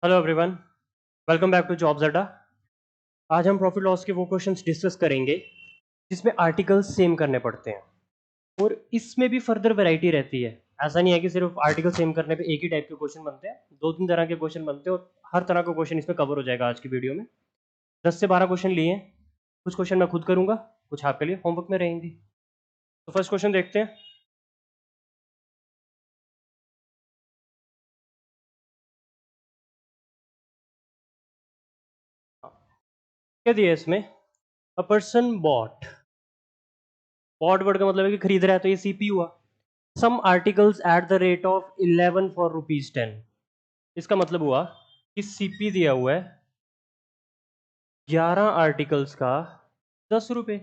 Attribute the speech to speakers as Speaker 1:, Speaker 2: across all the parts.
Speaker 1: Hello everyone, welcome back to jobs Adda. आज हम profit loss के वो क्वेश्चंस डिस्कस करेंगे जिसमें आर्टिकल्स सेम करने पड़ते हैं और इसमें भी फर्दर वैरायटी रहती है। ऐसा नहीं है कि सिर्फ आर्टिकल सेम करने पे एक ही टाइप के क्वेश्चन बनते हैं, दो तीन तरह के क्वेश्चन बनते हैं और हर तरह का क्वेश्चन इसमें कवर हो जाएगा आज की वीडियो में। 10 से 12 क्वेश्चन लिए हैं, कुछ क्वेश्चन मैं खुद करूंगा, कुछ आपके लिए होमवर्क में रहेंगी। तो फर्स्ट क्वेश्चन देखते हैं। क्या दिया है इसमें? A person bought, bought word का मतलब है कि खरीद रहा है, तो ये सीपी हुआ। Some articles at the rate of 11 for rupees 10। इसका मतलब हुआ कि सीपी दिया हुआ है 11 आर्टिकल्स का 10 रुपए।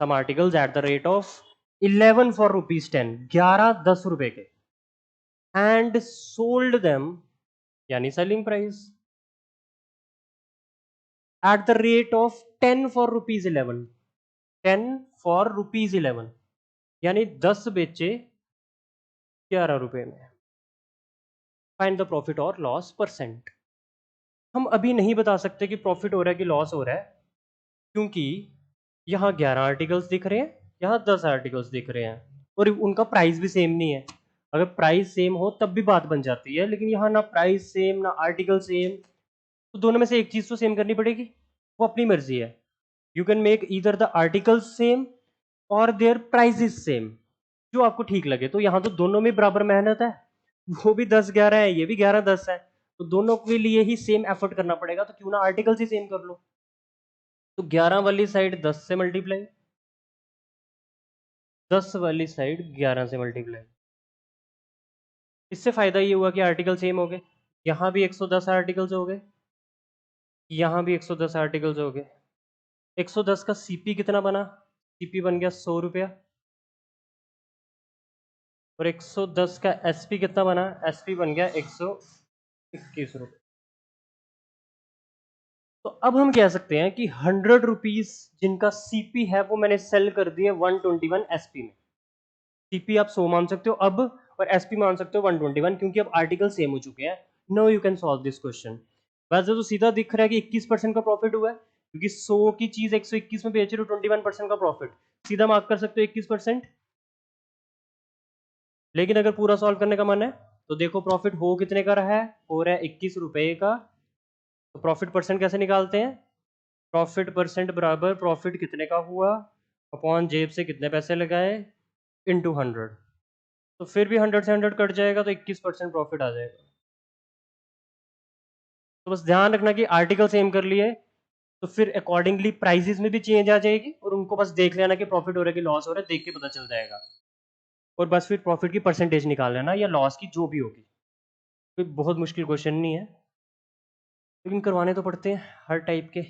Speaker 1: Some articles at the rate of 11 for rupees 10, 11 10 रुपए के। एंड सोल्ड देम, यानी selling price, at the rate of 10 for rupees 11, 10 for rupees 11, यानी 10 बेचे 11 रुपए में। फाइंड द प्रॉफिट और लॉस परसेंट। हम अभी नहीं बता सकते कि प्रॉफिट हो रहा है कि लॉस हो रहा है, क्योंकि यहाँ 11 आर्टिकल्स दिख रहे हैं, यहाँ 10 आर्टिकल्स दिख रहे हैं और उनका प्राइस भी सेम नहीं है। अगर प्राइस सेम हो तब भी बात बन जाती है, लेकिन यहाँ ना प्राइस सेम ना आर्टिकल सेम, तो दोनों में से एक चीज तो सेम करनी पड़ेगी। वो अपनी मर्जी है। You can make either the articles same और देयर प्राइस इज सेम, जो आपको ठीक लगे। तो यहाँ तो दोनों में बराबर मेहनत है, वो भी 10 11 है, ये भी 11 10 है, तो दोनों के लिए ही सेम एफर्ट करना पड़ेगा, तो क्यों ना आर्टिकल्स ही सेम कर लो। तो 11 वाली साइड 10 से मल्टीप्लाई, 10 वाली साइड 11 से मल्टीप्लाई। इससे फायदा ये हुआ कि आर्टिकल सेम हो गए। यहाँ भी 110 आर्टिकल्स हो गए, यहाँ भी 110 आर्टिकल्स हो गए। 110 का सीपी कितना बना? सीपी बन गया 100 रुपया। और 110 का एसपी कितना बना? एसपी बन गया 121 रुपये। तो अब हम कह सकते हैं कि 100 रुपीज जिनका सीपी है वो मैंने सेल कर दिए 121 एसपी में। सीपी आप 100 मान सकते हो अब, और एसपी मान सकते हो 121, क्योंकि अब आर्टिकल सेम हो चुके हैं। No you can solve this question. वैसे तो सीधा दिख रहा है कि 21% का प्रॉफिट हुआ है, क्योंकि 100 की चीज 121 में बेच रहे हो, 21% का प्रॉफिट, सीधा मार्क कर सकते हो 21%। लेकिन अगर पूरा सॉल्व करने का मन है तो देखो प्रॉफिट हो कितने का रहा है, हो रहा है 21 रुपए का। तो प्रॉफिट परसेंट कैसे निकालते हैं? प्रॉफिट परसेंट बराबर प्रॉफिट कितने का हुआ अपॉन जेब से कितने पैसे लगाए इनटू 100। तो फिर भी 100 से 100 कट जाएगा, तो 21% प्रॉफिट आ जाएगा। तो बस ध्यान रखना कि आर्टिकल सेम कर लिए तो फिर अकॉर्डिंगली प्राइसेस में भी चेंज आ जाएगी, और उनको बस देख लेना कि प्रॉफिट हो रहा है कि लॉस हो रहा है, देख के पता चल जाएगा। और बस फिर प्रॉफिट की परसेंटेज निकाल लेना या लॉस की जो भी होगी। कोई बहुत मुश्किल क्वेश्चन नहीं है, लेकिन करवाने तो पड़ते हैं हर टाइप के।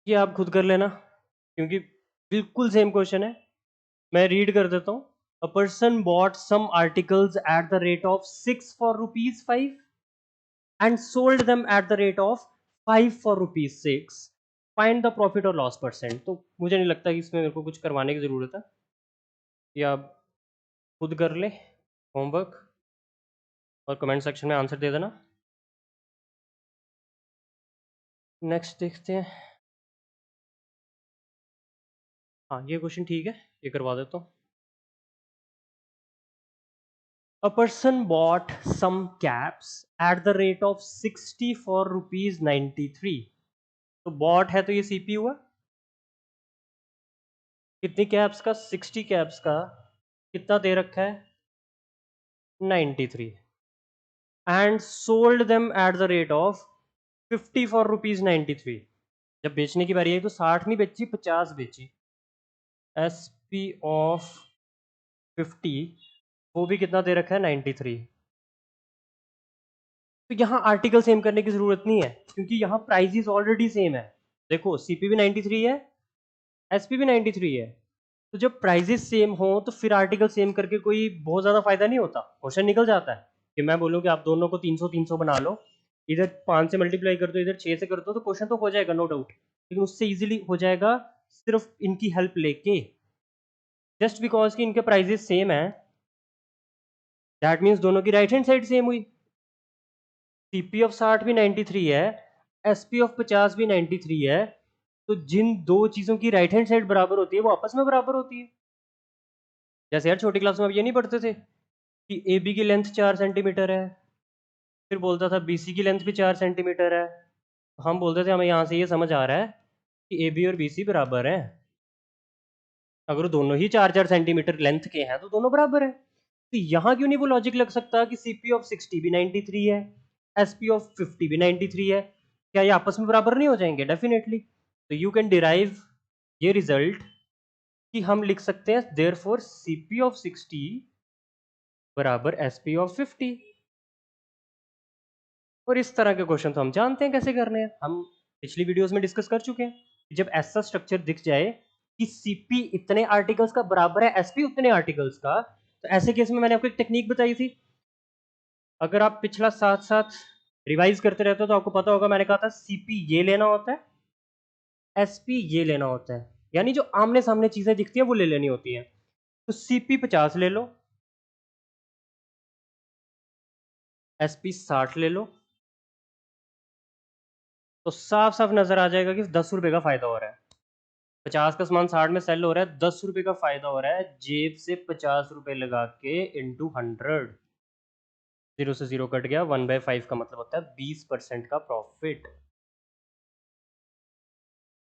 Speaker 1: ये आप खुद कर लेना, क्योंकि बिल्कुल सेम क्वेश्चन है। मैं रीड कर देता हूँ। A person bought some articles at the rate of 6 for rupees 5 and sold them at the rate of 5 for rupees 6। Find the profit और लॉस परसेंट। तो मुझे नहीं लगता कि इसमें मेरे को कुछ करवाने की ज़रूरत है, या आप खुद कर ले होमवर्क और कमेंट सेक्शन में आंसर दे देना। नेक्स्ट देखते हैं। हाँ, ये क्वेश्चन ठीक है, ये करवा देता हूँ। A person bought some caps at the rate of 60 for rupees 93। तो बॉट है तो ये सीपी हुआ। कितनी कैप्स का? 60 कैप्स का कितना दे रखा है? 93। And sold them at the rate of 50 for rupees 93। जब बेचने की बारी आई तो 60 नहीं बेची, 50 बेची। एस पी ऑफ 50, वो भी कितना दे रखा है? 93। तो यहाँ आर्टिकल सेम करने की जरूरत नहीं है, क्योंकि यहाँ प्राइजेस ऑलरेडी सेम है। देखो सीपी भी 93 है, एसपी भी 93 है। तो जब प्राइजेस सेम हो तो फिर आर्टिकल सेम करके कोई बहुत ज्यादा फायदा नहीं होता, क्वेश्चन निकल जाता है। कि मैं बोलूँ कि आप दोनों को 300 300 बना लो, इधर 5 से मल्टीप्लाई कर दो, इधर 6 से कर दो, तो क्वेश्चन तो हो जाएगा नो डाउट, लेकिन उससे इजीली हो जाएगा सिर्फ इनकी हेल्प लेके, जस्ट बिकॉज कि इनके प्राइजेस सेम है। दैट मीन्स दोनों की राइट हैंड साइड सेम हुई। सीपी ऑफ 60 भी 93 है, एसपी ऑफ 50 भी 93 है, तो जिन दो चीजों की राइट हैंड साइड बराबर होती है वो आपस में बराबर होती है। जैसे यार छोटी क्लास में अब ये नहीं पढ़ते थे कि ए बी की लेंथ 4 सेंटीमीटर है, फिर बोलता था बी सी की लेंथ भी 4 सेंटीमीटर है, तो हम बोलते थे हमें यहाँ से ये समझ आ रहा है कि ए बी और बी सी बराबर है। अगर दोनों ही 4-4 सेंटीमीटर लेंथ के हैं तो दोनों बराबर है। तो यहाँ क्यों नहीं वो लॉजिक लग सकता कि सीपी ऑफ 60 भी 93 है, एसपी ऑफ 50 भी 93 है, क्या ये आपस में बराबर नहीं हो जाएंगे? डेफिनेटली। तो यू कैन डिराइव ये रिजल्ट कि हम लिख सकते हैं देयरफॉर सीपी ऑफ 60 बराबर एसपी ऑफ 50। और इस तरह के क्वेश्चन तो हम जानते हैं कैसे करने हैं, हम पिछली वीडियोस में डिस्कस कर चुके हैं। जब ऐसा स्ट्रक्चर दिख जाए कि सीपी इतने आर्टिकल्स का बराबर है एसपी उतने आर्टिकल्स का, तो ऐसे केस में मैंने आपको एक टेक्निक बताई थी। अगर आप पिछला साथ साथ रिवाइज करते रहते हो तो आपको पता होगा मैंने कहा था सीपी ये लेना होता है, एसपी ये लेना होता है, यानी जो आमने सामने चीजें दिखती हैं वो ले लेनी होती हैं। तो सीपी 50 ले लो, एसपी 60 ले लो, तो साफ साफ नजर आ जाएगा कि 10 रुपए का फायदा हो रहा है। 50 का सामान 60 में सेल हो रहा है, 10 रुपए का फायदा हो रहा है, जेब से 50 रुपए लगा के इंटू 100, 0 से 0 कट गया, 1/5 का मतलब होता है 20% का प्रॉफिट।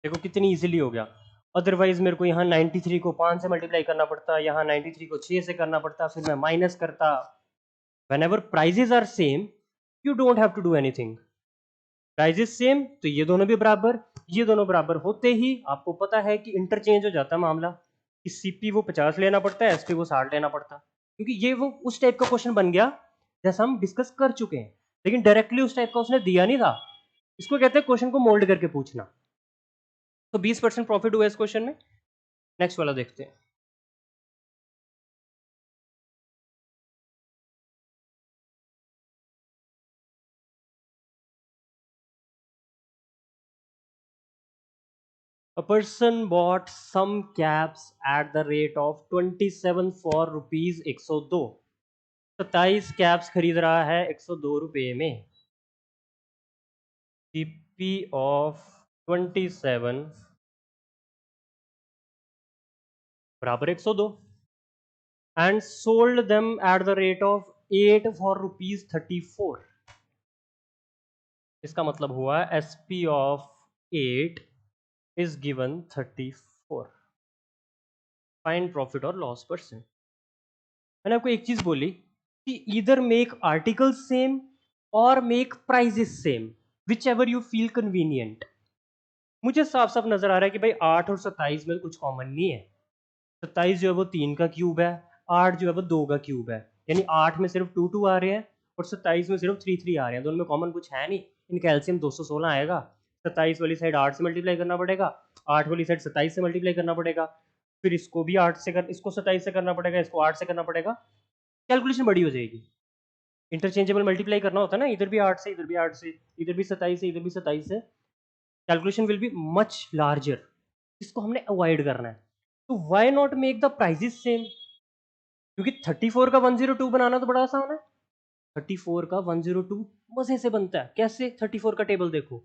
Speaker 1: देखो कितनी इजीली हो गया। अदरवाइज मेरे को यहाँ 93 को 5 से मल्टीप्लाई करना पड़ता, यहाँ 93 को 6 से करना पड़ता, फिर मैं माइनस करता। Whenever prices are same you don't have to do anything. Prices same तो ये दोनों भी बराबर, ये दोनों बराबर होते ही आपको पता है कि इंटरचेंज हो जाता है मामला, कि सीपी वो 50 लेना पड़ता है, एसपी वो 60 लेना पड़ता, क्योंकि ये वो उस टाइप का क्वेश्चन बन गया जैसा हम डिस्कस कर चुके हैं, लेकिन डायरेक्टली उस टाइप का उसने दिया नहीं था। इसको कहते हैं क्वेश्चन को मोल्ड करके पूछना। तो 20% प्रॉफिट हुआ इस क्वेश्चन में। नेक्स्ट वाला देखते हैं। A person bought some caps at the rate of 27 for rupees 102। 27 caps खरीद रहा है 102 रुपये में। सीपी ऑफ 27 बराबर 102 and sold them at the rate of 8 for rupees 34। इसका मतलब हुआ SP of 8 is given 34। Find profit और लॉस परसेंट। मैंने आपको एक चीज बोली कि इधर मेक आर्टिकल सेम और make prices same, whichever you feel convenient. मुझे साफ साफ नजर आ रहा है कि भाई 8 और 27 में कुछ कॉमन नहीं है। 27 जो है वो 3 का क्यूब है, 8 जो है वो 2 का क्यूब है, यानी 8 में सिर्फ 2 2 आ रहे हैं और 27 में सिर्फ 3 3 आ रहे हैं। दोनों में कॉमन कुछ है नहीं। इनका एलसीएम 216 आएगा। 27 वाली साइड 8 से मल्टीप्लाई करना पड़ेगा, 8 वाली साइड 27 से मल्टीप्लाई करना पड़ेगा, फिर इसको भी 8 से इसको 27 से करना पड़ेगा, इसको 8 से करना पड़ेगा। कैलकुलेशन बड़ी हो जाएगी। इंटरचेंजेबल मल्टीप्लाई करना होता है ना, इधर भी 8 से, इधर भी 8 से, इधर भी 27 से, इधर भी 27 से। Calculation will be much larger. इसको हमने अवॉइड करना है। तो why not make the prices same? क्योंकि 34 का 102 बनाना तो बड़ा आसान है। 34 का 102 मजे से बनता है। कैसे? 34 का टेबल देखो,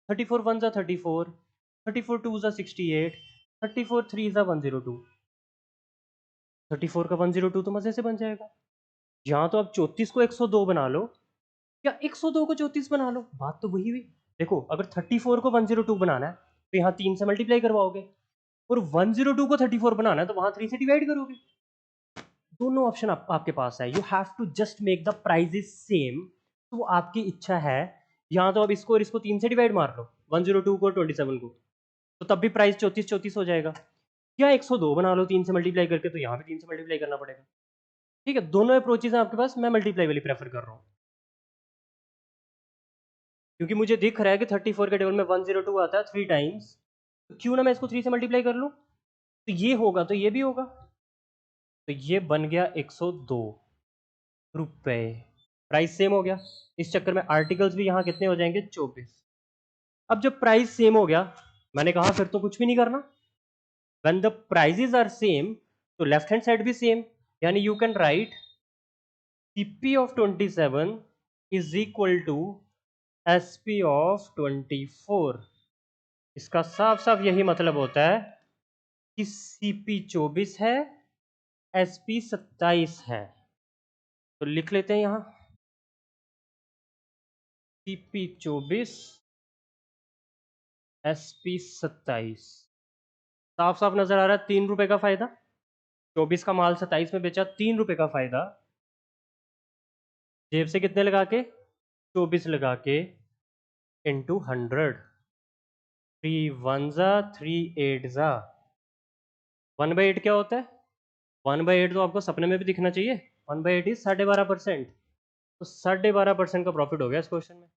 Speaker 1: 34 1 जा 34, 34 2 जा 68, 34 3 जा 102। 34 का 102 तो मजे से बन जाएगा। यहाँ तो आप 34 को 102 बना लो या 102 को 34 बना लो, बात तो वही हुई। देखो अगर 34 को 102 बनाना है तो यहाँ 3 से मल्टीप्लाई करवाओगे, और 102 को 34 बनाना है तो वहां 3 से डिवाइड करोगे। दोनों ऑप्शन आपके पास है। You have to just make the prices same. तो वो आपकी इच्छा है। यहाँ तो अब इसको और इसको 3 से डिवाइड मार लो, 102 को 27 को, तो तब भी प्राइस 34 34 हो जाएगा। या 102 बना लो 3 से मल्टीप्लाई करके, तो यहाँ भी 3 से मल्टीप्लाई करना पड़ेगा। ठीक है, दोनों अप्रोचेज हैं आपके पास। मैं मल्टीप्लाई वाली प्रेफर कर रहा हूँ, क्योंकि मुझे दिख रहा है कि 34 के टेबल में 102 आता है 3 टाइम्स, तो क्यों ना मैं इसको 3 से मल्टीप्लाई कर लूँ। तो ये होगा तो ये भी होगा, तो ये बन गया 102 रुपए। प्राइस सेम हो गया। इस चक्कर में आर्टिकल्स भी यहाँ कितने हो जाएंगे? 24। अब जब प्राइस सेम हो गया, मैंने कहा फिर तो कुछ भी नहीं करना। When the prices are same तो लेफ्ट हैंड साइड भी सेम, यानी you can write CP of 27 is equal to SP of 24। इसका साफ साफ यही मतलब होता है कि CP 24 है, SP 27 है। तो लिख लेते हैं यहां CP 24 SP 27। साफ साफ नजर आ रहा है, 3 रुपए का फायदा। 24 का माल 27 में बेचा, 3 रुपए का फायदा। जेब से कितने लगा के? 24 लगा के इंटू 100। 3 1 जा 3 8 जा। 1/8 क्या होता है? 1/8 तो आपको सपने में भी दिखना चाहिए। 1/8 इज 12.5%। तो 12.5% का प्रॉफिट हो गया इस क्वेश्चन में।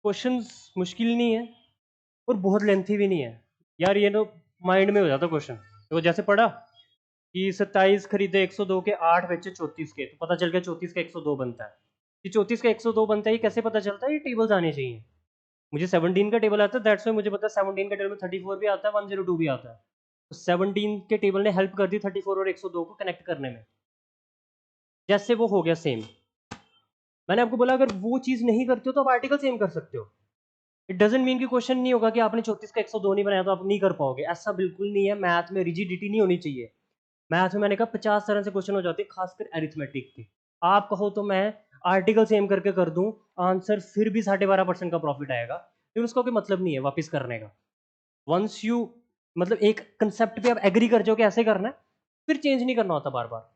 Speaker 1: क्वेश्चन मुश्किल नहीं है और बहुत लेंथी भी नहीं है यार, ये तो माइंड में हो जाता क्वेश्चन। तो जैसे पढ़ा कि 27 खरीदे 102 के, 8 बेचे 34 के, तो पता चल गया 34 का 102 बनता है। कि 34 का 102 बनता है, ये कैसे पता चलता है? ये टेबल्स आने चाहिए। मुझे 17 का टेबल आता है, दैट्स वाई मुझे पता है 17 का टेबल में 34 भी आता है, 102 भी आता है। तो 17 के टेबल ने हेल्प कर दी 34 और 102 को कनेक्ट करने में। जैसे वो हो गया सेम। मैंने आपको बोला अगर वो चीज नहीं करते हो तो आप आर्टिकल सेम कर सकते हो। इट डजंट मीन कि क्वेश्चन नहीं होगा कि आपने 34 का 102 नहीं बनाया तो आप नहीं कर पाओगे, ऐसा बिल्कुल नहीं है। मैथ में रिजिडिटी नहीं होनी चाहिए। मैथ में मैंने कहा 50 तरह से क्वेश्चन हो जाते हैं, खासकर एरिथमेटिक के। आप कहो तो मैं आर्टिकल सेम करके कर दूं, आंसर फिर भी 12.5% का प्रॉफिट आएगा, लेकिन उसका कोई मतलब नहीं है वापस करने का। वंस यू मतलब एक कंसेप्ट पे आप एग्री कर जाओ कि ऐसे करना है, फिर चेंज नहीं करना होता बार बार।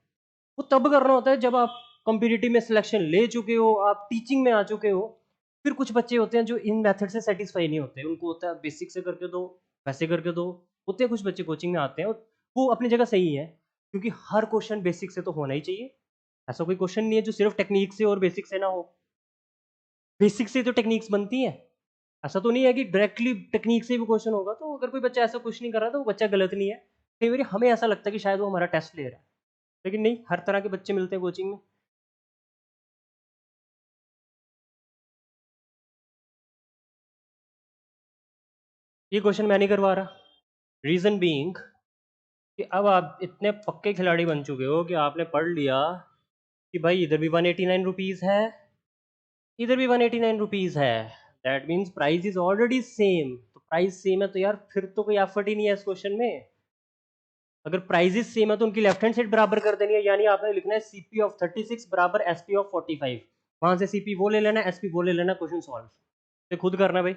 Speaker 1: वो तब करना होता है जब आप कॉम्पिटिटिव में सिलेक्शन ले चुके हो, आप टीचिंग में आ चुके हो। फिर कुछ बच्चे होते हैं जो इन मेथड से सेटिस्फाई नहीं होते, उनको होता है बेसिक से करके दो, वैसे करके दो। होते हैं कुछ बच्चे कोचिंग में आते हैं और वो अपनी जगह सही है, क्योंकि हर क्वेश्चन बेसिक से तो होना ही चाहिए। ऐसा कोई क्वेश्चन नहीं है जो सिर्फ टेक्निक से और बेसिक से ना हो। बेसिक से तो टेक्निक्स बनती हैं। ऐसा तो नहीं है कि डायरेक्टली टेक्निक से भी क्वेश्चन होगा। तो अगर कोई बच्चा ऐसा कुछ नहीं कर रहा तो वो बच्चा गलत नहीं है। कई बार हमें ऐसा लगता है कि शायद वो हमारा टेस्ट ले रहा है, लेकिन नहीं, हर तरह के बच्चे मिलते हैं कोचिंग में। ये क्वेश्चन मैं नहीं करवा रहा। रीजन बीइंग कि अब आप इतने पक्के खिलाड़ी बन चुके हो कि आपने पढ़ लिया कि भाई इधर भी 189 रुपीज है, इधर भी 189 रुपीज है। That means price is already same. तो प्राइस सेम है तो यार फिर तो कोई एफर्ट ही नहीं है इस क्वेश्चन में। अगर प्राइजेस सेम है तो उनकी लेफ्ट हैंड साइड बराबर कर देनी है, यानी आपने लिखना है CP ऑफ 36 बराबर SP ऑफ 45। वहां से CP वो ले लेना, SP वो ले लेना, क्वेश्चन सॉल्व। तो खुद करना भाई,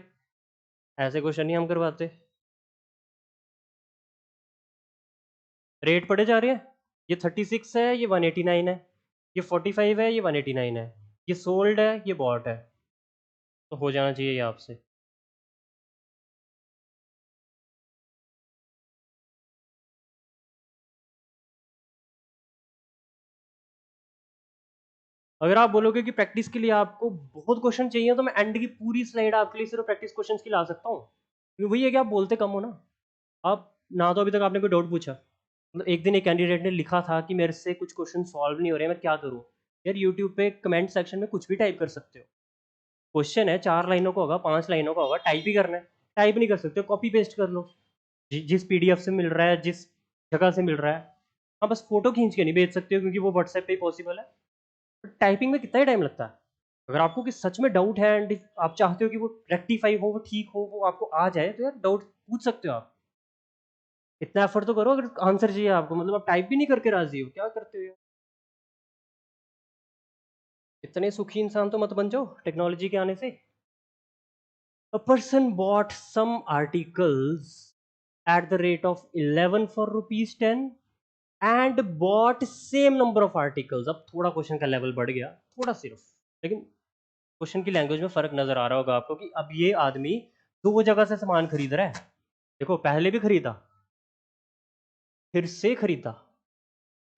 Speaker 1: ऐसे क्वेश्चन नहीं हम करवाते। रेट पढ़े जा रहे हैं, ये 36 है, ये 189 है, ये 45 है, ये 189 है, ये सोल्ड है, ये बॉट है। तो हो जाना चाहिए ये आपसे। अगर आप बोलोगे कि प्रैक्टिस के लिए आपको बहुत क्वेश्चन चाहिए तो मैं एंड की पूरी स्लाइड आपके लिए सिर्फ प्रैक्टिस क्वेश्चन की ला सकता हूँ, क्योंकि वही है कि आप बोलते कम हो ना। आप ना तो अभी तक आपने कोई डाउट पूछा। मतलब एक दिन एक कैंडिडेट ने लिखा था कि मेरे से कुछ क्वेश्चन सॉल्व नहीं हो रहे, मैं क्या करूँ? यार यूट्यूब पे कमेंट सेक्शन में कुछ भी टाइप कर सकते हो। क्वेश्चन है 4 लाइनों का होगा, 5 लाइनों का होगा, टाइप ही करना है। टाइप नहीं कर सकते हो, कॉपी पेस्ट कर लो। जिस PDF से मिल रहा है, जिस जगह से मिल रहा है। हाँ, बस फोटो खींच के नहीं भेज सकते हो क्योंकि वो व्हाट्सएप पे ही पॉसिबल है। बट टाइपिंग में कितना ही टाइम लगता है? अगर आपको कि सच में डाउट है एंड आप चाहते हो कि वो रेक्टिफाई हो, वो ठीक हो, वो आपको आ जाए, तो यार डाउट पूछ सकते हो आप। इतना एफर्ट तो करो। अगर आंसर चाहिए आपको, मतलब आप टाइप भी नहीं करके राजी हो, क्या करते हो यार? इतने सुखी इंसान तो मत बन जाओ टेक्नोलॉजी के आने से। A person bought some articles at the rate of 11 for rupees 10 and bought same number of articles। अब थोड़ा क्वेश्चन का लेवल बढ़ गया, थोड़ा सिर्फ, लेकिन क्वेश्चन की लैंग्वेज में फर्क नजर आ रहा होगा आपको कि अब ये आदमी दो जगह से सामान खरीद रहा है। देखो, पहले भी खरीदा, फिर से खरीदा,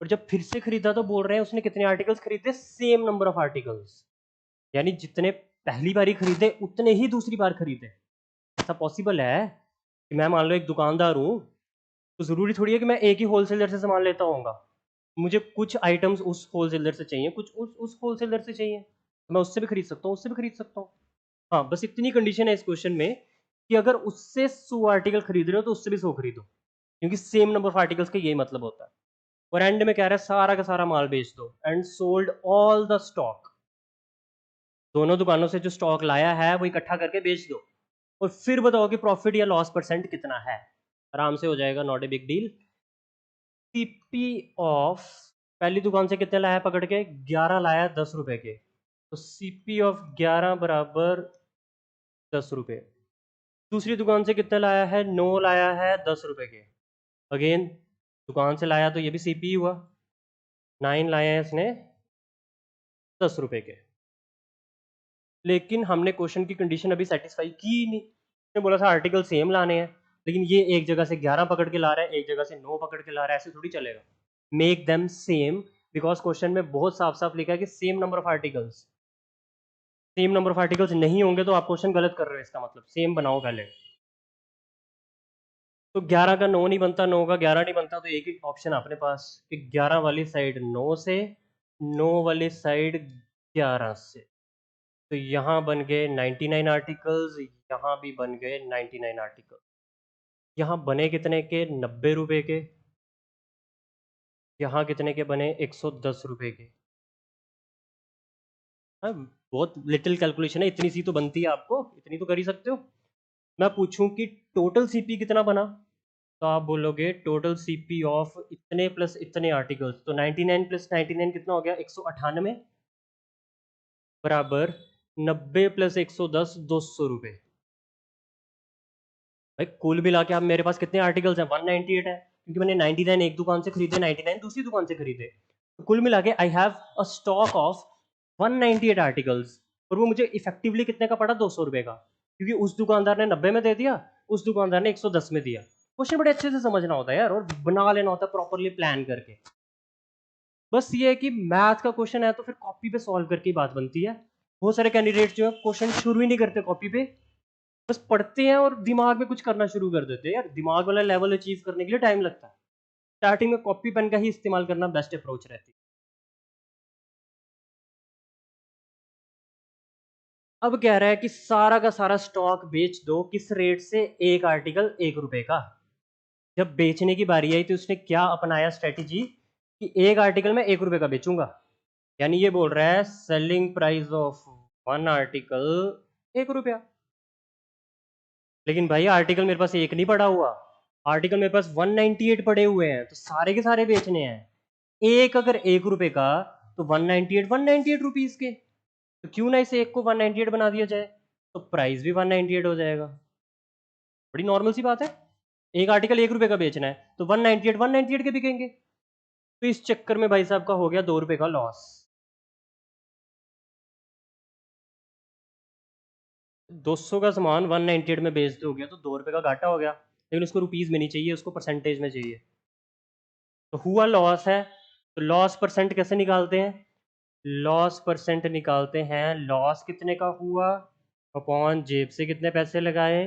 Speaker 1: और जब फिर से खरीदा तो बोल रहे हैं उसने कितने आर्टिकल्स खरीदे? Same number of articles. यानी जितने पहली बारी खरीदे उतने ही दूसरी बार खरीदे। ऐसा पॉसिबल है कि मैं मान लो एक दुकानदार हूँ, तो ज़रूरी थोड़ी है कि मैं एक ही होलसेलर से सामान लेता होऊंगा। मुझे कुछ आइटम्स उस होलसेलर से चाहिए, कुछ उस होलसेलर से चाहिए, तो मैं उससे भी खरीद सकता हूँ, उससे भी खरीद सकता हूँ। हाँ, बस इतनी कंडीशन है इस क्वेश्चन में कि अगर उससे 100 आर्टिकल खरीद रहे हो तो उससे भी 100 खरीदो। क्योंकि सेम नंबर ऑफ आर्टिकल्स का यही मतलब होता है। और एंड में कह रहा है सारा का सारा माल बेच दो and sold all the stock, दोनों दुकानों से जो स्टॉक लाया है वो इकट्ठा करके बेच दो और फिर बताओ कि प्रॉफिट या लॉस परसेंट कितना है। आराम से हो जाएगा, not a big deal. CP of, पहली दुकान से कितने लाया पकड़ के, 11 लाया 10 रुपए के, तो सीपी ऑफ 11 बराबर 10 रुपए। दूसरी दुकान से कितने लाया है, 9 लाया है 10 रुपए के, अगेन दुकान से लाया तो ये भी सीपी हुआ, 9 लाए हैं इसने 10 रुपए के। लेकिन हमने क्वेश्चन की कंडीशन अभी सेटिस्फाई की ही नहीं, उसने बोला था आर्टिकल सेम लाने हैं, लेकिन ये एक जगह से 11 पकड़ के ला रहा है, एक जगह से 9 पकड़ के ला रहा है, ऐसे थोड़ी चलेगा। Make them same, because question में बहुत साफ साफ लिखा है कि same number of articles. Same number of articles नहीं होंगे तो आप क्वेश्चन गलत कर रहे हो, इसका मतलब सेम बनाओ पहले। तो 11 का 9 नहीं बनता, 9 का 11 नहीं बनता, तो एक ही ऑप्शन अपने पास कि 11 वाली साइड 9 से, 9 वाली साइड 11 से, तो यहाँ बन गए 99 आर्टिकल्स, यहाँ भी बन गए 99 आर्टिकल। यहाँ बने कितने के, 90 रुपए के, यहाँ कितने के बने, 110 रुपए के। हाँ, बहुत लिटिल कैलकुलेशन है, इतनी सी तो बनती है, आपको इतनी तो कर ही सकते हो। मैं पूछूं कि टोटल सीपी कितना बना, तो आप बोलोगे टोटल सीपी ऑफ इतने प्लस इतने आर्टिकल्स, तो 99 प्लस 99 कितना हो गया, 198 बराबर 90 प्लस 110, 200 रुपए। भाई कुल मिला के आप, मेरे पास कितने आर्टिकल्स हैं, 198 है, क्योंकि मैंने 99 एक दुकान से खरीदे, 99 दूसरी दुकान से खरीदे, तो कुल मिला के I have a stock of 198 articles. और वो मुझे इफेक्टिवली कितने का पड़ा, 200 रुपए का, क्योंकि उस दुकानदार ने 90 में दे दिया, उस दुकानदार ने 110 में दिया। क्वेश्चन बड़े अच्छे से समझना होता है यार, और बना लेना होता है प्रॉपरली प्लान करके। बस ये है कि मैथ का क्वेश्चन है तो फिर कॉपी पे सॉल्व करके ही बात बनती है। बहुत सारे कैंडिडेट जो है क्वेश्चन शुरू ही नहीं करते कॉपी पे, बस पढ़ते हैं और दिमाग में कुछ करना शुरू कर देते हैं। यार दिमाग वाला लेवल अचीव करने के लिए टाइम लगता है, स्टार्टिंग में कॉपी पेन का ही इस्तेमाल करना बेस्ट अप्रोच रहती है। अब कह रहा है कि सारा का सारा स्टॉक बेच दो, किस रेट से, एक आर्टिकल 1 रुपए का। जब बेचने की बारी आई तो उसने क्या अपनाया स्ट्रेटेजी, कि एक आर्टिकल में 1 रुपए का बेचूंगा, यानी ये बोल रहा है selling price of one article 1 रुपया। लेकिन भाई आर्टिकल मेरे पास एक नहीं पड़ा हुआ, आर्टिकल मेरे पास 198 पड़े हुए हैं, तो सारे के सारे बेचने हैं। एक अगर 1 रुपए का, तो 198 रुपीज के, तो क्यों ना इसे एक को 198 बना दिया जाए, तो प्राइस भी 198 हो जाएगा। बड़ी नॉर्मल सी बात है, एक आर्टिकल 1 रुपए का बेचना है तो 198 के बिकेंगे। तो इस चक्कर में भाई साहब का हो गया 2 रुपए का लॉस। 200 का सामान 198 में बेच दोगे तो 2 रुपए का घाटा हो गया, लेकिन उसको रुपीज में नहीं चाहिए, उसको परसेंटेज में चाहिए, तो हुआ लॉस है। तो लॉस परसेंट कैसे निकालते हैं, लॉस परसेंट निकालते हैं, लॉस कितने का हुआ अपॉन जेब से कितने पैसे लगाए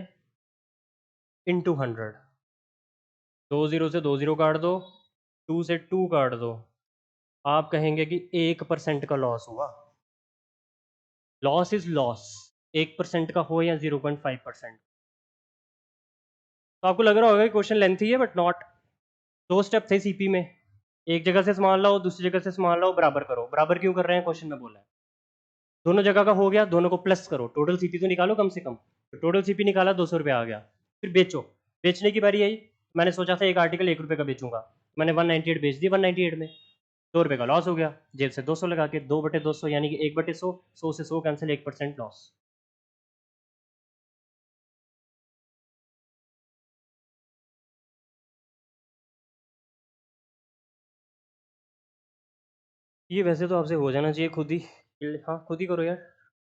Speaker 1: इनटू 100। 2 जीरो से 2 जीरो काट दो, 2 से 2 काट दो, आप कहेंगे कि 1% का लॉस हुआ। लॉस इज लॉस, 1% का हो या 0.5%। तो आपको लग रहा होगा कि क्वेश्चन लेंथी है, बट नॉट। 2 स्टेप थे सीपी में, एक जगह से सामान लाओ, दूसरी जगह से सामान लाओ, बराबर करो। बराबर क्यों कर रहे हैं, क्वेश्चन में बोला है दोनों जगह का हो गया, दोनों को प्लस करो, टोटल सीपी तो निकालो कम से कम। तो टोटल सीपी निकाला, 200 रुपये आ गया। फिर बेचो, बेचने की बारी आई, मैंने सोचा था एक आर्टिकल 1 रुपए का बेचूंगा, मैंने 198 बेच दी 198 में, 2 रुपए का लॉस हो गया। जेब से 200 लगा के, 2/200 यानी कि 1/100, 100 से 100 कैंसिल, 1% लॉस। ये वैसे तो आपसे हो जाना चाहिए खुद ही, हाँ खुद ही करो यार,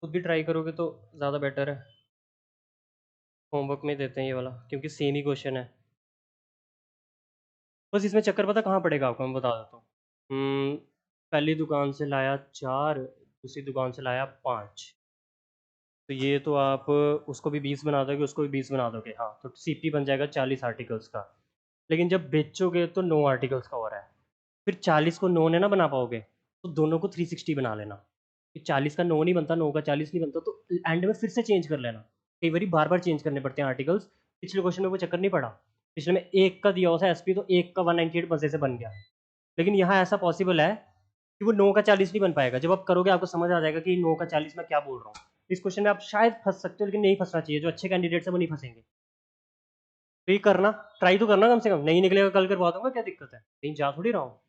Speaker 1: खुद भी ट्राई करोगे तो ज़्यादा बेटर है। होमवर्क में देते हैं ये वाला, क्योंकि सेम ही क्वेश्चन है। बस इसमें चक्कर पता कहाँ पड़ेगा आपको, मैं बता देता हूँ। पहली दुकान से लाया 4, दूसरी दुकान से लाया 5, तो ये तो आप उसको भी 20 बना दोगे, उसको भी 20 बना दोगे, हाँ, तो सीपी बन जाएगा 40 आर्टिकल्स का। लेकिन जब बेचोगे तो 9 आर्टिकल्स का हो रहा है, फिर 40 को 9 ने ना बना पाओगे, तो दोनों को 360 बना लेना। कि 40 का 9 नहीं बनता, 9 का 40 नहीं बनता, तो एंड में फिर से चेंज कर लेना। कई बार बार चेंज करने पड़ते हैं आर्टिकल्स, पिछले क्वेश्चन में वो चक्कर नहीं पड़ा। पिछले में 1 का दिया हुआ था एसपी, तो 1 का 198 मजे से बन गया। लेकिन यहाँ ऐसा पॉसिबल है कि वो 9 का 40 नहीं बन पाएगा। जब आप करोगे आपको समझ आ जाएगा कि 9 का 40 मैं क्या बोल रहा हूँ। इस क्वेश्चन में आप शायद फंस सकते हो, लेकिन नहीं फंसना चाहिए। जो अच्छे कैंडिडेट्स हैं वो नहीं फंसेंगे। तो ये करना, ट्राई तो करना, कम से कम। नहीं निकलेगा कल करवा दूंगा, क्या दिक्कत है, कहीं जा थोड़ी रहा हूँ।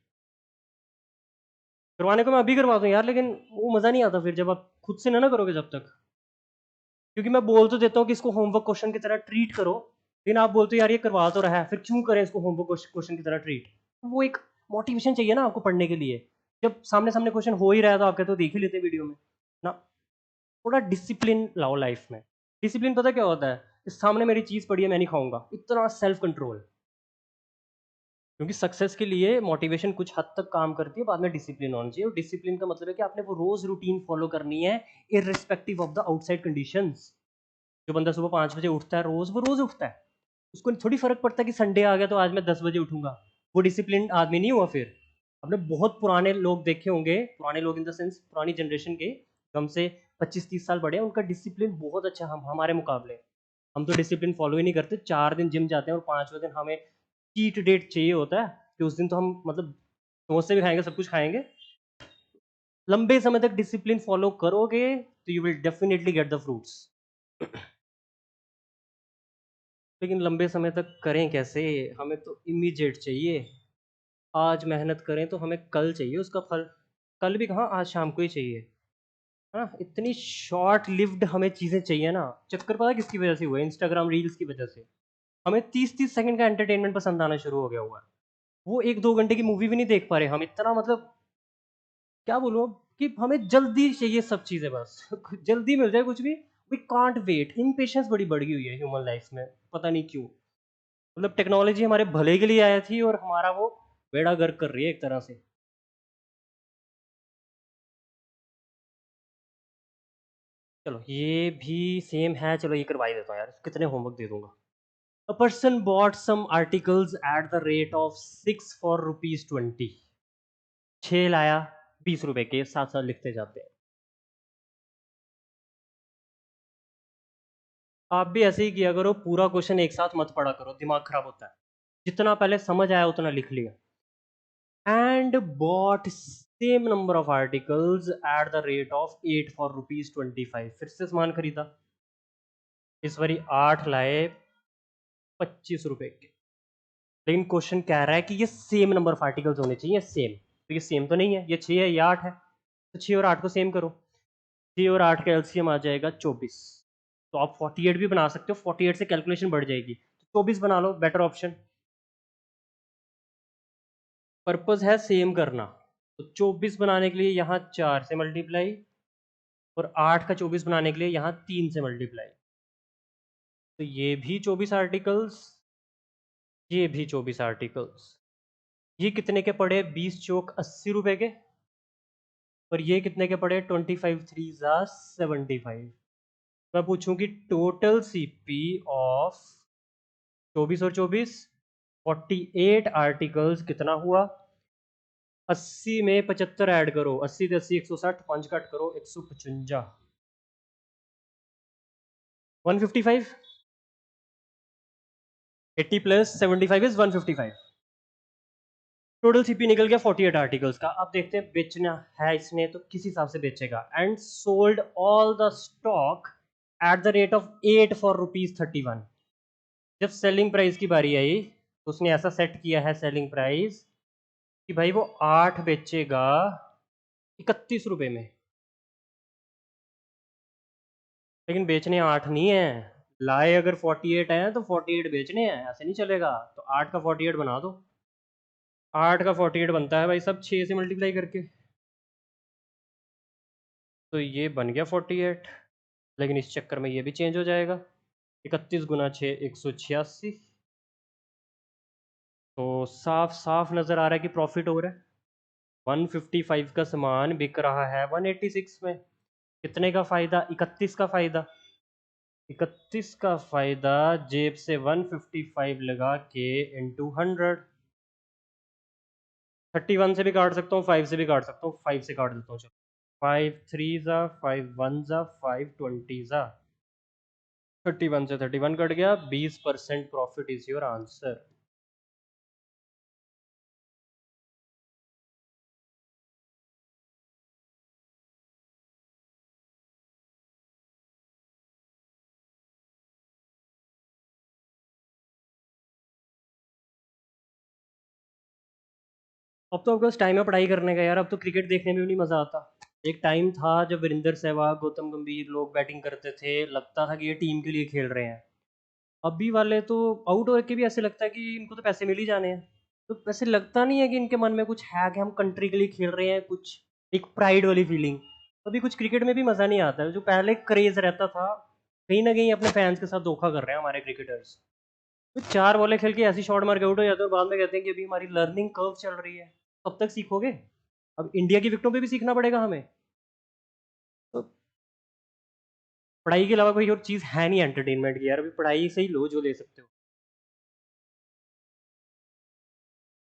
Speaker 1: करवाने को मैं अभी करवा दूँ यार, लेकिन वो मज़ा नहीं आता फिर जब आप खुद से ना करोगे जब तक। क्योंकि मैं बोल तो देता हूँ कि इसको होमवर्क क्वेश्चन की तरह ट्रीट करो, लेकिन आप बोलते हो यार ये करवा तो रहा है, फिर क्यों करें इसको होमवर्क क्वेश्चन की तरह ट्रीट। वो एक मोटिवेशन चाहिए ना आपको पढ़ने के लिए। जब सामने सामने क्वेश्चन हो ही रहा है तो आप कहते हो देख ही लेते वीडियो में ना। थोड़ा डिसिप्लिन लाओ लाइफ में। डिसिप्लिन पता क्या होता है कि सामने मेरी चीज़ पड़ी है मैं नहीं खाऊंगा, इतना सेल्फ कंट्रोल। क्योंकि सक्सेस के लिए मोटिवेशन कुछ हद तक काम करती है, बाद में डिसिप्लिन होना चाहिए। और डिसिप्लिन का मतलब है कि आपने वो रोज रूटीन फॉलो करनी है, irrespective of the outside conditions. जो बंदा सुबह 5 बजे उठता है रोज, वो रोज उठता है। उसको थोड़ी फर्क पड़ता है कि संडे आ गया तो आज मैं 10 बजे उठूंगा। वो डिसिप्लिन आदमी नहीं हुआ फिर। आपने बहुत पुराने लोग देखे होंगे, पुराने लोग इन द सेंस पुरानी जनरेशन के, हमसे 25-30 साल बड़े हैं, उनका डिसिप्लिन बहुत अच्छा हम हमारे मुकाबले। हम तो डिसिप्लिन फॉलो ही नहीं करते, 4 दिन जिम जाते हैं और 5वें दिन हमें चीट डेट चाहिए होता है कि उस दिन तो हम मतलब समोसे भी खाएंगे, सब कुछ खाएंगे। लंबे समय तक डिसिप्लिन फॉलो करोगे तो you will definitely get the fruits. लेकिन लंबे समय तक करें कैसे? हमें तो इमीडिएट चाहिए। आज मेहनत करें तो हमें कल चाहिए उसका फल। कल भी कहाँ, आज शाम को ही चाहिए। हाँ, इतनी शॉर्ट लिव्ड हमें चीज़ें चाहिए ना। चक्कर पता है किसकी वजह से हुआ है? इंस्टाग्राम रील्स की वजह से। हमें 30-30 सेकंड का एंटरटेनमेंट पसंद आना शुरू हो गया हुआ है। वो 1-2 घंटे की मूवी भी नहीं देख पा रहे हम, इतना मतलब क्या बोलूँ अब, कि हमें जल्दी चाहिए सब चीज़ें बस। जल्दी मिल जाए कुछ भी। We can't wait. इम्पेशेंस बड़ी बढ़ गई हुई है ह्यूमन लाइफ में, पता नहीं क्यों। मतलब टेक्नोलॉजी हमारे भले के लिए आई थी और हमारा वो बेड़ा गर्क कर रही है एक तरह से। चलो ये भी सेम है, चलो ये करवा ही देता हूँ यार, कितने होमवर्क दे दूंगा। A person bought some articles at the rate of 6 for ₹20। 6 लाया, 20 रुपए के, साथ साथ लिखते जाते हैं। आप भी ऐसे ही किया करो, पूरा क्वेश्चन एक साथ मत पढ़ा करो, दिमाग खराब होता है। जितना पहले समझ आया उतना लिख लिया। And bought same number of articles at the rate of 8 for ₹25। फिर से सामान खरीदा, इस बारी 8 लाए, 25 रुपए के। लेकिन क्वेश्चन कह रहा है कि ये सेम नंबर ऑफ आर्टिकल्स होने चाहिए, सेम। तो ये सेम तो नहीं है, ये 6 है, ये 8 है। तो 6 और 8 को सेम करो। 6 और 8 का एलसीएम आ जाएगा 24। तो आप 48 भी बना सकते हो, 48 से कैलकुलेशन बढ़ जाएगी, तो 24 बना लो, बेटर ऑप्शन। पर्पस है सेम करना। तो 24 बनाने के लिए यहाँ 4 से मल्टीप्लाई, और 8 का 24 बनाने के लिए यहाँ 3 से मल्टीप्लाई। तो ये भी 24 आर्टिकल्स, ये भी 24 आर्टिकल्स। ये कितने के पड़े? 20 चौक 80 रुपए के। और ये कितने के पड़े? 25 3 जा 75। मैं पूछूं कि टोटल सीपी ऑफ 24 और 24, 48 आर्टिकल्स कितना हुआ? 80 में 75 ऐड करो, 80 से 80 160, 5 कट करो 155, 155। 80 प्लस 75 इज 155। टोटल सीपी निकल गया 48 आर्टिकल्स का। अब देखते हैं बेचना है इसने तो किस हिसाब से बेचेगा। And sold all the stock at the rate of 8 for ₹31। जब सेलिंग प्राइस की बारी आई तो उसने ऐसा सेट किया है सेलिंग प्राइस कि भाई वो 8 बेचेगा 31 रुपए में। लेकिन बेचने 8 नहीं है, लाए अगर 48 हैं तो 48 बेचने हैं, ऐसे नहीं चलेगा। तो 8 का 48 बना दो। 8 का 48 बनता है भाई सब 6 से मल्टीप्लाई करके। तो ये बन गया 48। लेकिन इस चक्कर में ये भी चेंज हो जाएगा। 31 गुना 6 186। तो साफ साफ नजर आ रहा है कि प्रॉफिट हो रहा है। 155 का सामान बिक रहा है 186 में। कितने का फायदा? 31 का फायदा। 31 का फायदा जेब से 155 लगा के इंटू 100। 31 से भी काट सकता हूँ, 5 से भी काट सकता हूँ, 5 से काट देता हूँ चलो। 5 3 जा 5 1 जा 5 20 जा। 31 से 31 कट गया, 20% प्रॉफिट इज योर आंसर। अब तो आपके पास टाइम है पढ़ाई करने का यार, अब तो क्रिकेट देखने में भी नहीं मजा आता। एक टाइम था जब वीरेंद्र सहवाग, गौतम गंभीर लोग बैटिंग करते थे, लगता था कि ये टीम के लिए खेल रहे हैं। अभी वाले तो आउट होकर के भी ऐसे लगता है कि इनको तो पैसे मिल ही जाने हैं। तो वैसे लगता नहीं है कि इनके मन में कुछ है कि हम कंट्री के लिए खेल रहे हैं, कुछ एक प्राइड वाली फीलिंग। अभी कुछ क्रिकेट में भी मजा नहीं आता है, जो पहले क्रेज रहता था। कहीं ना कहीं अपने फैंस के साथ धोखा कर रहे हैं हमारे क्रिकेटर्स। तो 4 बॉलें खेल के ऐसी शॉट मार के आउट हो जाते हैं और बाद में कहते हैं कि अभी हमारी लर्निंग कर्व चल रही है। कब तक सीखोगे? अब इंडिया की विकेटों पे भी सीखना पड़ेगा हमें। तो पढ़ाई के अलावा कोई और चीज़ है नहीं एंटरटेनमेंट की यार, अभी पढ़ाई से ही लो जो ले सकते हो।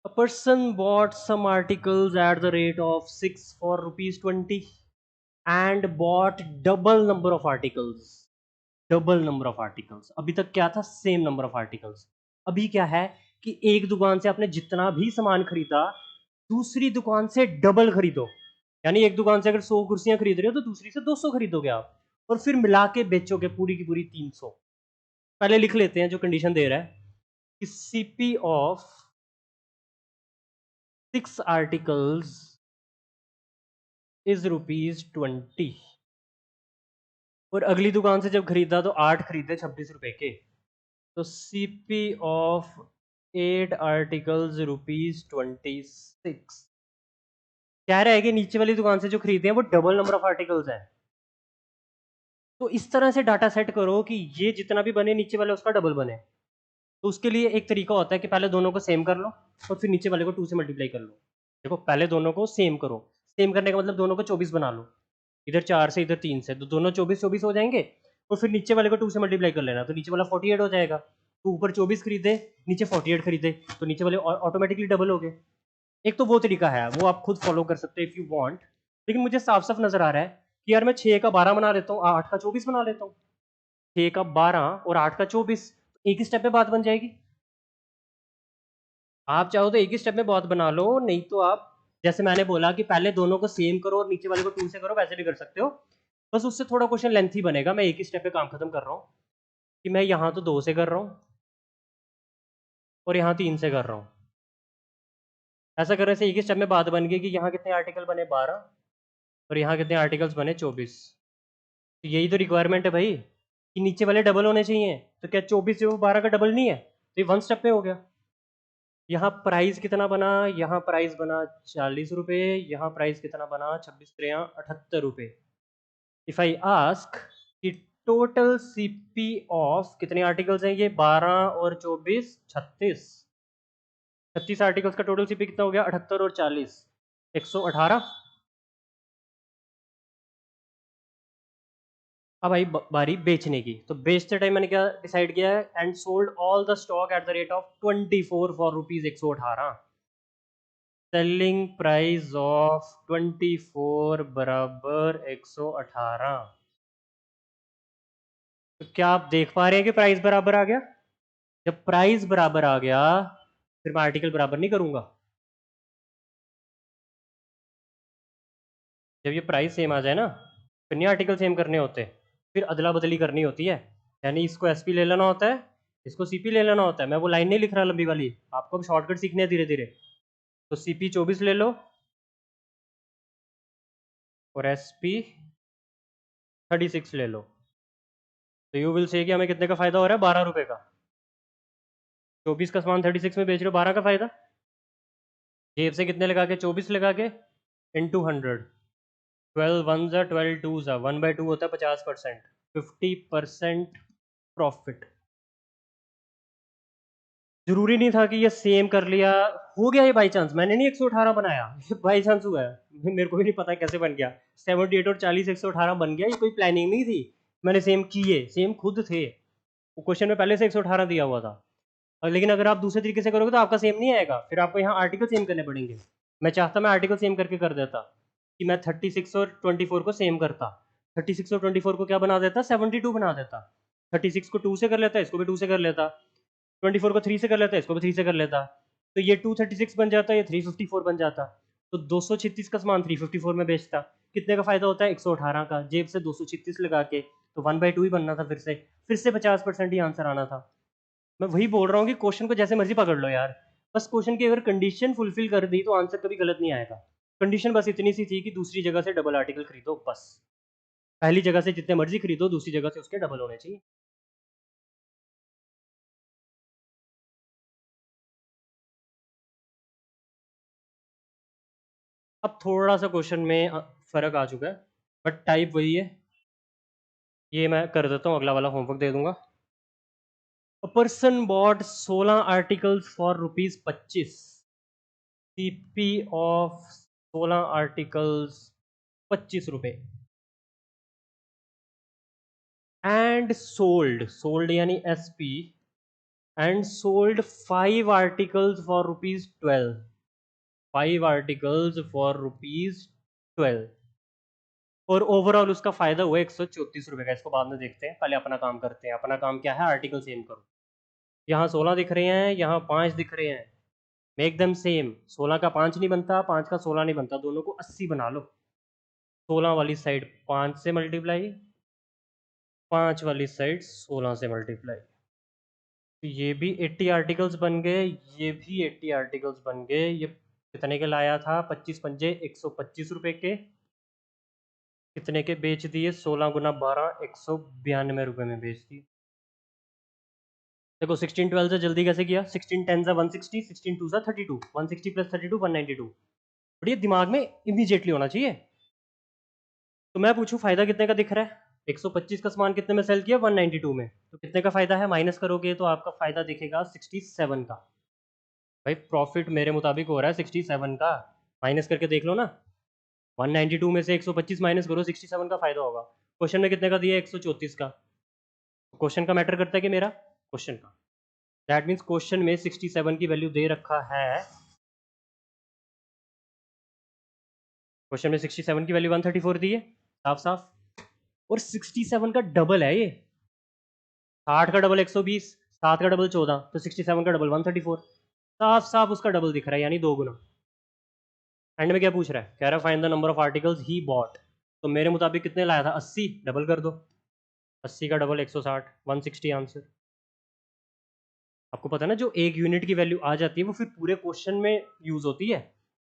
Speaker 1: A person bought some articles at the rate of 6 for rupees 20 and bought double number of articles. Double number of articles. अभी तक क्या था? Same number of articles. अभी क्या है कि एक दुकान से आपने जितना भी सामान खरीदा, दूसरी दुकान से डबल खरीदो। यानी एक दुकान से अगर 100 कुर्सियां खरीद रहे हो तो दूसरी से 200 खरीदोगे आप, और फिर मिला के बेचोगे पूरी की पूरी 300। पहले लिख लेते हैं जो कंडीशन दे रहा है कि सीपी ऑफ 6 आर्टिकल्स इज ₹20। और अगली दुकान से जब खरीदा तो 8 खरीदे 26 रुपए के, तो सीपी ऑफ 8 आर्टिकल्स ₹26। कह रहा है कि नीचे वाली दुकान से जो खरीदे हैं वो डबल नंबर ऑफ आर्टिकल्स हैं। तो इस तरह से डाटा सेट करो कि ये जितना भी बने नीचे वाले उसका डबल बने। तो उसके लिए एक तरीका होता है कि पहले दोनों को सेम कर लो और फिर नीचे वाले को 2 से मल्टीप्लाई कर लो। देखो पहले दोनों को सेम करो, सेम करने का मतलब दोनों को 24 बना लो। इधर 4 से इधर 3 से, तो दोनों 24 हो जाएंगे। और फिर नीचे वाले को 2 से मल्टीप्लाई कर लेना, तो नीचे वाला 48 हो जाएगा। तो ऊपर 24 खरीदे, नीचे 48 खरीदे, तो नीचे वाले ऑटोमेटिकली डबल हो गए। एक तो वो तरीका है, वो आप खुद फॉलो कर सकते हो इफ़ यू वांट। लेकिन मुझे साफ साफ नजर आ रहा है कि यार मैं 6 का 12 बना लेता हूँ, 8 का 24 बना लेता हूँ। 6 का 12 और 8 का 24, एक ही स्टेप में बात बन जाएगी। आप चाहो तो एक ही स्टेप में बहुत बना लो, नहीं तो आप जैसे मैंने बोला कि पहले दोनों को सेम करो और नीचे वाले को 2 से करो, वैसे भी कर सकते हो। बस उससे थोड़ा क्वेश्चन लेंथी बनेगा। मैं एक ही स्टेप पे काम खत्म कर रहा हूँ कि मैं यहाँ तो 2 से कर रहा हूँ और यहाँ 3 से कर रहा हूँ। ऐसा करने से एक ही स्टेप में बात बन गई कि यहाँ कितने आर्टिकल बने 12 और यहाँ कितने आर्टिकल्स बने 24। तो यही तो रिक्वायरमेंट है भाई कि नीचे वाले डबल होने चाहिए। तो क्या 24 से वो 12 का डबल नहीं है? तो ये 1 स्टेप में हो गया। यहाँ प्राइस कितना बना? यहाँ प्राइस बना 40 रुपये, यहाँ प्राइस कितना बना? 26×3 = 78 रुपये। इफ आई आस्क कि टोटल सीपी ऑफ कितने आर्टिकल्स हैं, ये 12 और 24 36, 36 आर्टिकल्स का टोटल सीपी कितना हो गया? 78 और 40 118। अब आई बारी बेचने की। तो बेचते टाइम मैंने क्या डिसाइड किया है? And sold all the stock at the rate of 24 for ₹118। Selling price of 24 बराबर 118। तो क्या आप देख पा रहे हैं कि प्राइस बराबर आ गया? जब प्राइस बराबर आ गया फिर मैं आर्टिकल बराबर नहीं करूंगा। जब ये प्राइस सेम आ जाए ना, फिर नहीं आर्टिकल सेम करने होते, फिर अदला बदली करनी होती है। यानी इसको एसपी ले लेना होता है, इसको सीपी ले लेना होता है। मैं वो लाइन नहीं लिख रहा लंबी वाली, आपको अब शॉर्टकट सीखने हैं धीरे धीरे। तो सीपी 24 ले लो और एसपी 36 ले लो। तो यू विल से कि हमें कितने का फायदा हो रहा है? 12 रुपए का। 24 का सामान 36 में बेच रहे हो, 12 का फायदा। जेब से कितने लगा के? 24 लगा के इंटू 100। 12 वन ज़ा 12 टू ज़ा 1/2 होता है 50%। 50% प्रॉफिट। जरूरी नहीं था कि ये सेम कर लिया। हो गया ये बाई चांस, मैंने नहीं 118 बनाया, ये बाई चांस हुआ है। मेरे को भी नहीं पता कैसे बन गया। 78 और 40 118 बन गया, ये कोई प्लानिंग नहीं थी। मैंने सेम किए, सेम खुद थे। वो क्वेश्चन में पहले से 118 दिया हुआ था। लेकिन अगर आप दूसरे तरीके से करोगे तो आपका सेम नहीं आएगा, फिर आपको यहाँ आर्टिकल सेम करने पड़ेंगे। मैं चाहता मैं आर्टिकल सेम करके कर देता कि मैं 36 और 24 को सेम करता। 36 और 24 को क्या बना देता? 72 बना देता। 36 को 2 से कर लेता, इसको भी 2 से कर लेता, 24 को 3 से कर लेता, इसको भी 3 से कर लेता, तो ये 236 बन जाता, ये 354 बन जाता, तो 236 का सामान 354 में बेचता। कितने का फायदा होता है? 118 का। जेब से 236 लगा के तो 1/2 ही बनना था, फिर से 50% ही आंसर आना था। मैं वही बोल रहा हूँ कि क्वेश्चन को जैसे मर्जी पकड़ लो यार, बस क्वेश्चन की अगर कंडीशन फुलफिल कर दी तो आंसर कभी गलत नहीं आएगा। कंडीशन बस इतनी सी थी कि दूसरी जगह से डबल आर्टिकल खरीदो, बस। पहली जगह से जितने मर्जी खरीदो, दूसरी जगह से उसके डबल होने चाहिए। अब थोड़ा सा क्वेश्चन में फर्क आ चुका है, बट टाइप वही है। ये मैं कर देता हूँ, अगला वाला होमवर्क दे दूंगा। A person bought 16 articles for ₹25। CP of 16 articles 25 रुपए। एंड सोल्ड यानी SP, and sold 5 articles for ₹12। 5 articles for ₹12, और ओवरऑल उसका फायदा हुआ 134 रुपए का। इसको बाद में देखते हैं, पहले अपना काम करते हैं। अपना काम क्या है? आर्टिकल सेम करो। यहाँ 16 दिख रहे हैं, यहाँ 5 दिख रहे हैं, मेक देम सेम। 16 का 5 नहीं बनता, 5 का 16 नहीं बनता, दोनों को 80 बना लो। 16 वाली साइड 5 से मल्टीप्लाई, 5 वाली साइड 16 से मल्टीप्लाई, तो ये भी 80 आर्टिकल्स बन गए, ये भी 80 आर्टिकल्स बन गए। ये कितने के लाया था? 25 पंजे 125 रुपए के। कितने के बेच दिए? 16 गुना 12, 192 रुपए में बेच दिए। देखो 16 12 से जल्दी कैसे किया? 16 10 से 160, 16 2 से 32, 160 प्लस 32 192। बट ये दिमाग में इमीडिएटली होना चाहिए। तो मैं पूछूं फायदा कितने का दिख रहा है? 125 का सामान कितने में सेल किया? 192 में। तो कितने का फायदा है? माइनस करोगे तो आपका फायदा दिखेगा 67 का। भाई प्रॉफिट मेरे मुताबिक हो रहा है 67 का। माइनस करके देख लो ना, 192 में से 125 माइनस करो, 67 का फायदा होगा। क्वेश्चन में कितने का दिया? 134 का। क्वेश्चन का मैटर करता है कि मेरा क्वेश्चन का? दैट मीन्स क्वेश्चन में 67 की वैल्यू दे रखा है। क्वेश्चन में 67 की वैल्यू 134 दी है, साफ साफ। और 67 का डबल है ये। 60 का डबल 120, 7 का डबल 14, तो 67 का डबल 134। साफ साफ उसका डबल दिख रहा है, यानी 2 गुना। एंड में क्या पूछ रहा है? कह रहा है find the number of articles he bought. तो मेरे मुताबिक कितने लाया था? 80। डबल कर दो, 80 का डबल 160, 160 आंसर। आपको पता है ना, जो एक यूनिट की वैल्यू आ जाती है वो फिर पूरे क्वेश्चन में यूज होती है।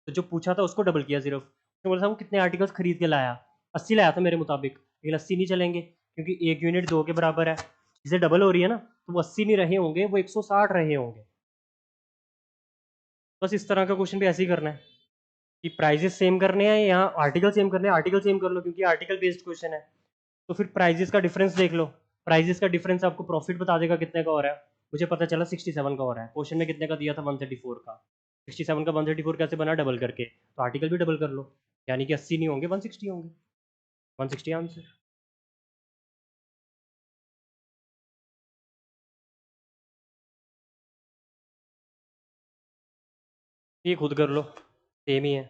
Speaker 1: तो जो पूछा था उसको डबल किया सिर्फ। तो बोला था वो कितने आर्टिकल्स खरीद के लाया? 80 लाया था मेरे मुताबिक, लेकिन 80 नहीं चलेंगे क्योंकि एक यूनिट 2 के बराबर है। चीज़ें डबल हो रही है ना, तो वो 80 नहीं रहे होंगे, वो 160 रहे होंगे। बस इस तरह का क्वेश्चन भी ऐसे ही करना है कि प्राइजेस सेम करने हैं, यहाँ आर्टिकल सेम करने हैं। आर्टिकल सेम कर लो क्योंकि आर्टिकल बेस्ड क्वेश्चन है। तो फिर प्राइजेस का डिफरेंस देख लो। प्राइजेस का डिफरेंस आपको प्रॉफिट बता देगा कितने का हो रहा है। मुझे पता चला 67 का हो रहा है। क्वेश्चन में कितने का दिया था? 134 का। 67 का 134 कैसे बना? डबल करके। तो आर्टिकल भी डबल कर लो, यानी कि 80 नहीं होंगे, 160 होंगे। 160 आंसर। ये खुद कर लो, सेम ही है।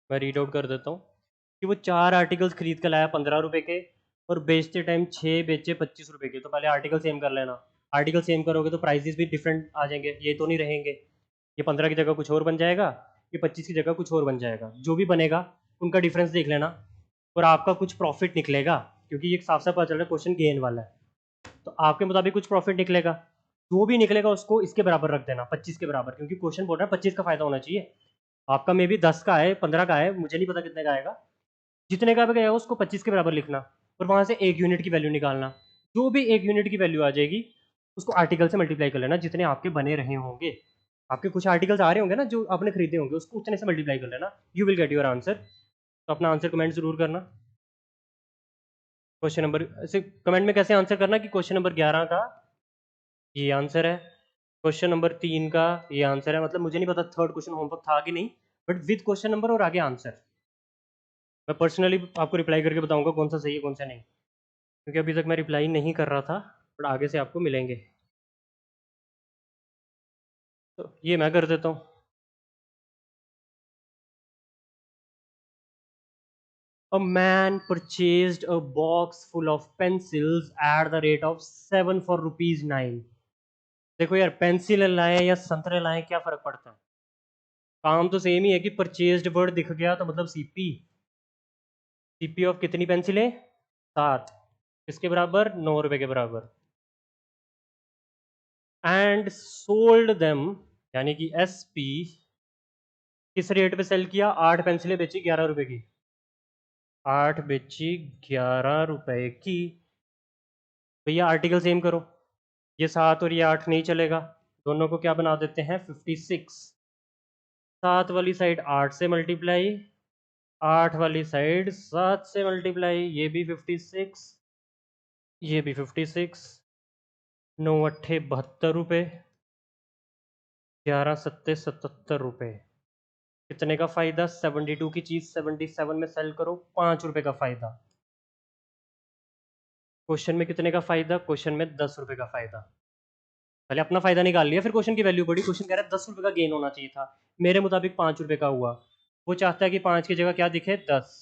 Speaker 1: मैं रीड आउट कर देता हूँ कि वो 4 आर्टिकल्स खरीद कर लाया 15 रुपए के, और बेचते टाइम 6 बेचे 25 रुपए के। तो पहले आर्टिकल सेम कर लेना। आर्टिकल सेम करोगे तो प्राइजेस भी डिफरेंट आ जाएंगे, ये तो नहीं रहेंगे। ये 15 की जगह कुछ और बन जाएगा, ये 25 की जगह कुछ और बन जाएगा। जो भी बनेगा उनका डिफरेंस देख लेना, और आपका कुछ प्रॉफिट निकलेगा, क्योंकि ये साफ साफ पता चल रहा है क्वेश्चन गेन वाला है। तो आपके मुताबिक कुछ प्रॉफिट निकलेगा, जो भी निकलेगा उसको इसके बराबर रख देना, 25 के बराबर, क्योंकि क्वेश्चन बोल रहा है 25 का फायदा होना चाहिए। आपका मे भी 10 का है, 15 का है, मुझे नहीं पता कितने का आएगा। जितने का भी गया उसको 25 के बराबर लिखना, और वहां से एक यूनिट की वैल्यू निकालना। जो भी एक यूनिट की वैल्यू आ जाएगी उसको आर्टिकल से मल्टीप्लाई कर लेना, जितने आपके बने रहे होंगे। आपके कुछ आर्टिकल्स आ रहे होंगे ना जो आपने खरीदे होंगे, उसको उतने से मल्टीप्लाई कर लेना, you will get your answer. तो अपना आंसर कमेंट जरूर करना। क्वेश्चन नंबर ऐसे कमेंट में कैसे आंसर करना कि क्वेश्चन नंबर 11 का ये आंसर है, क्वेश्चन नंबर 3 का ये आंसर है। मतलब मुझे नहीं पता थर्ड क्वेश्चन होमवर्क था कि नहीं, बट विद क्वेश्चन नंबर और आगे आंसर। मैं पर्सनली आपको रिप्लाई करके बताऊंगा कौन सा सही है कौन सा नहीं, क्योंकि अभी तक मैं रिप्लाई नहीं कर रहा था, बट आगे से आपको मिलेंगे। तो ये मैं कर देता हूँ। A man purchased a box full of pencils at the rate of 7 for ₹9। देखो यार, पेंसिल लाए या संतरे लाए, क्या फर्क पड़ता है? काम तो सेम ही है कि परचेज्ड वर्ड दिख गया तो मतलब सीपी। सीपी ऑफ कितनी पेंसिलें? 7। किसके बराबर? 9 रुपए के बराबर। एंड सोल्ड देम, यानी कि एसपी किस रेट पे सेल किया? 8 पेंसिलें बेची 11 रुपए की। 8 बेची 11 रुपए की। भैया आर्टिकल सेम करो, ये 7 और ये 8 नहीं चलेगा, दोनों को क्या बना देते हैं? 56। 7 वाली साइड 8 से मल्टीप्लाई, 8 वाली साइड 7 से मल्टीप्लाई, ये भी 56, ये भी 56। 9 अट्ठे 72 रुपये, 11 सत्ते 77 रुपये। कितने का फायदा? 72 की चीज 77 में सेल करो, 5 रुपए का फायदा। क्वेश्चन में कितने का फायदा? क्वेश्चन में 10 रुपए का फायदा। पहले अपना फायदा निकाल लिया, फिर क्वेश्चन की वैल्यू बढ़ी। क्वेश्चन कह रहा है 10 रुपए का गेन होना चाहिए था, मेरे मुताबिक 5 रुपए का हुआ। वो चाहता है कि 5 की जगह क्या दिखे? 10।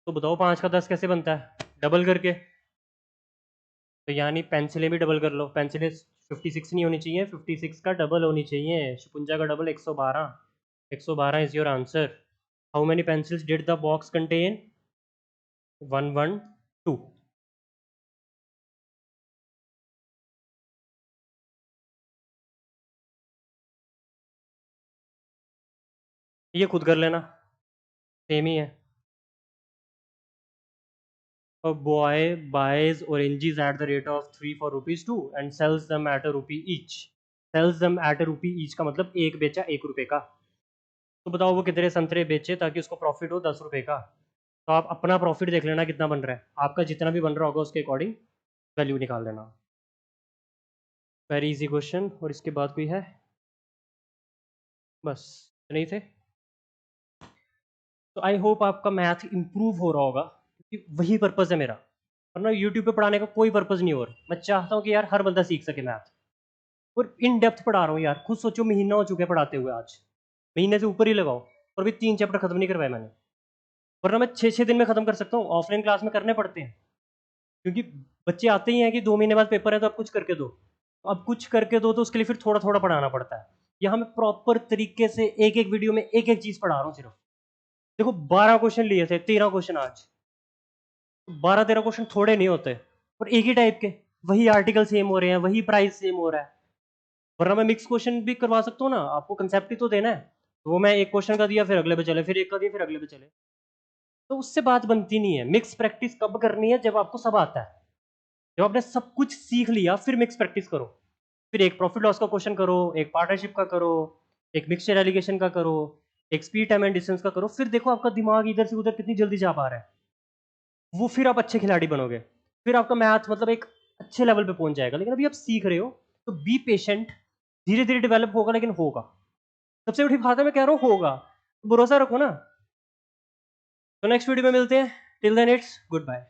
Speaker 1: तो बताओ 5 का 10 कैसे बनता है? डबल करके। तो यानी पेंसिलें भी डबल कर लो। पेंसिलें 56 नहीं होनी चाहिए, 56 का डबल होनी चाहिए। 56 का double 112। 112 is your answer. How many pencils did the box contain? 112। ये खुद कर लेना, सेम ही है। A boy buys oranges at the rate of 3 for ₹2 and sells them at a rupee each. Sells them at a rupee each का मतलब एक बेचा 1 रुपए का। तो बताओ वो कितने संतरे बेचे ताकि उसको प्रॉफिट हो 10 रुपए का? तो आप अपना प्रॉफिट देख लेना कितना बन रहा है, आपका जितना भी बन रहा होगा उसके अकॉर्डिंग वैल्यू निकाल लेना। Very easy question. और इसके बाद कोई है? बस नहीं थे। तो आई होप आपका मैथ इंप्रूव हो रहा होगा, क्योंकि वही पर्पज़ है मेरा। वरना यूट्यूब पे पढ़ाने का कोई पर्पज़ नहीं हो रहा। मैं चाहता हूँ कि यार हर बंदा सीख सके मैथ, और इन डेप्थ पढ़ा रहा हूँ यार। खुद सोचो, महीना हो चुका है पढ़ाते हुए, आज महीने से ऊपर ही लगाओ, और भी 3 चैप्टर खत्म नहीं करवाए मैंने। वरना मैं 6-6 दिन में खत्म कर सकता हूँ। ऑफलाइन क्लास में करने पड़ते हैं, क्योंकि बच्चे आते ही हैं कि 2 महीने बाद पेपर है तो अब कुछ करके दो। अब कुछ करके दो तो उसके लिए फिर थोड़ा थोड़ा पढ़ाना पड़ता है। यहाँ मैं प्रॉपर तरीके से एक एक वीडियो में एक एक चीज पढ़ा रहा हूँ सिर्फ। देखो 12 क्वेश्चन लिए थे, 13 क्वेश्चन आज। 12-13 क्वेश्चन थोड़े नहीं होते, और एक ही टाइप के, वही आर्टिकल सेम हो रहे हैं, वही प्राइस सेम हो रहा है। वरना मैं मिक्स क्वेश्चन भी करवा सकता हूँ ना, आपको कंसेप्ट ही तो देना है। तो वो मैं एक क्वेश्चन का दिया, फिर अगले पे चले, फिर एक का दिया, फिर अगले पे चले, तो उससे बात बनती नहीं है। मिक्स प्रैक्टिस कब करनी है? जब आपको सब आता है, जब आपने सब कुछ सीख लिया, फिर मिक्स प्रैक्टिस करो। फिर एक प्रॉफिट लॉस का क्वेश्चन करो, एक पार्टनरशिप का करो, एक मिक्सचर एलिगेशन का करो, एक स्पीड टाइम एंड डिस्टेंस का करो। फिर देखो आपका दिमाग इधर से उधर कितनी जल्दी जा पा रहा है। वो फिर आप अच्छे खिलाड़ी बनोगे, फिर आपका मैथ मतलब एक अच्छे लेवल पे पहुंच जाएगा। लेकिन अभी आप सीख रहे हो, तो बी पेशेंट, धीरे धीरे डेवलप होगा, लेकिन होगा। सबसे बड़ी बात है, मैं कह रहा हूँ होगा, भरोसा रखो ना। तो नेक्स्ट वीडियो में मिलते हैं। Till then it's good bye.